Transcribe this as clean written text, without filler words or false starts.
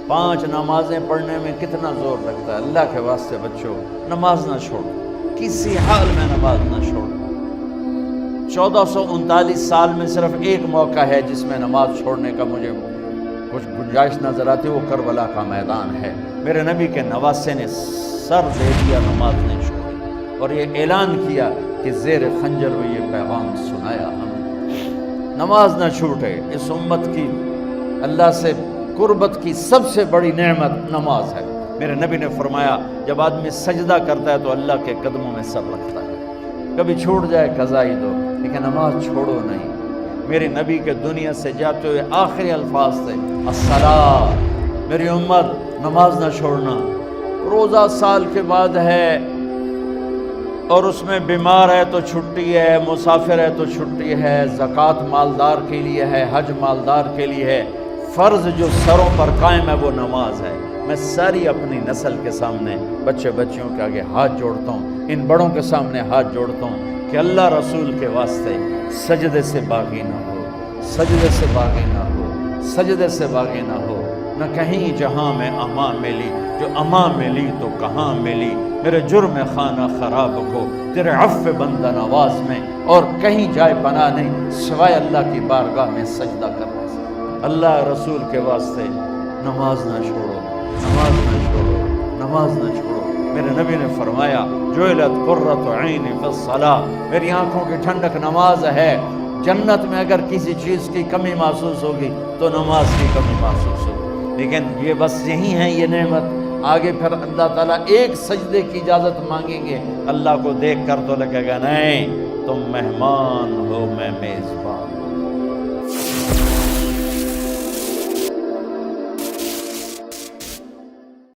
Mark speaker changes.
Speaker 1: 5 نمازیں پڑھنے میں کتنا زور لگتا ہے. اللہ کے واسطے بچوں نماز نہ چھوڑو، کسی حال میں نماز نہ چھوڑو. 1439 سال میں صرف ایک موقع ہے جس میں نماز چھوڑنے کا مجھے کچھ گنجائش نظر آتی، وہ کربلا کا میدان ہے. میرے نبی کے نواسے نے سر دے دیا، نماز نہیں چھوڑی، اور یہ اعلان کیا کہ زیر خنجر میں یہ پیغام سنایا ہم. نماز نہ چھوٹے. اس امت کی اللہ سے قربت کی سب سے بڑی نعمت نماز ہے. میرے نبی نے فرمایا جب آدمی سجدہ کرتا ہے تو اللہ کے قدموں میں سر رکھتا ہے. کبھی چھوٹ جائے قضا ہی دو، لیکن نماز چھوڑو نہیں. میرے نبی کے دنیا سے جاتے ہوئے آخری الفاظ تھے الصلاۃ. میری امت نماز نہ چھوڑنا. روزہ سال کے بعد ہے اور اس میں بیمار ہے تو چھٹی ہے، مسافر ہے تو چھٹی ہے، زکوٰۃ مالدار کے لیے ہے، حج مالدار کے لیے ہے. فرض جو سروں پر قائم ہے وہ نماز ہے. میں ساری اپنی نسل کے سامنے بچیوں کے آگے ہاتھ جوڑتا ہوں، ان بڑوں کے سامنے ہاتھ جوڑتا ہوں کہ اللہ رسول کے واسطے سجدے سے باغی نہ ہو، سجدے سے باغی نہ ہو، سجدے سے باغی نہ ہو. نہ کہیں جہاں میں اماں ملی، جو اماں ملی تو کہاں ملی. میرے جرم خانہ خراب کو تیرے عفو بندہ نواز میں، اور کہیں جائے پناہ نہیں سوائے اللہ کی بارگاہ میں سجدہ کرنے سے. اللہ رسول کے واسطے نماز نہ چھوڑو، نماز نہ چھوڑو، نماز نہ چھوڑو. میرے نبی نے فرمایا جعلت قرۃ عینی فی الصلاۃ. میری آنکھوں کی ٹھنڈک نماز ہے. جنت میں اگر کسی چیز کی کمی محسوس ہوگی تو نماز کی کمی محسوس ہوگی. لیکن یہ بس یہی ہے یہ نعمت. آگے پھر اللہ تعالیٰ ایک سجدے کی اجازت مانگیں گے. اللہ کو دیکھ کر تو لگے گا نہیں تم مہمان ہو میں میزبان.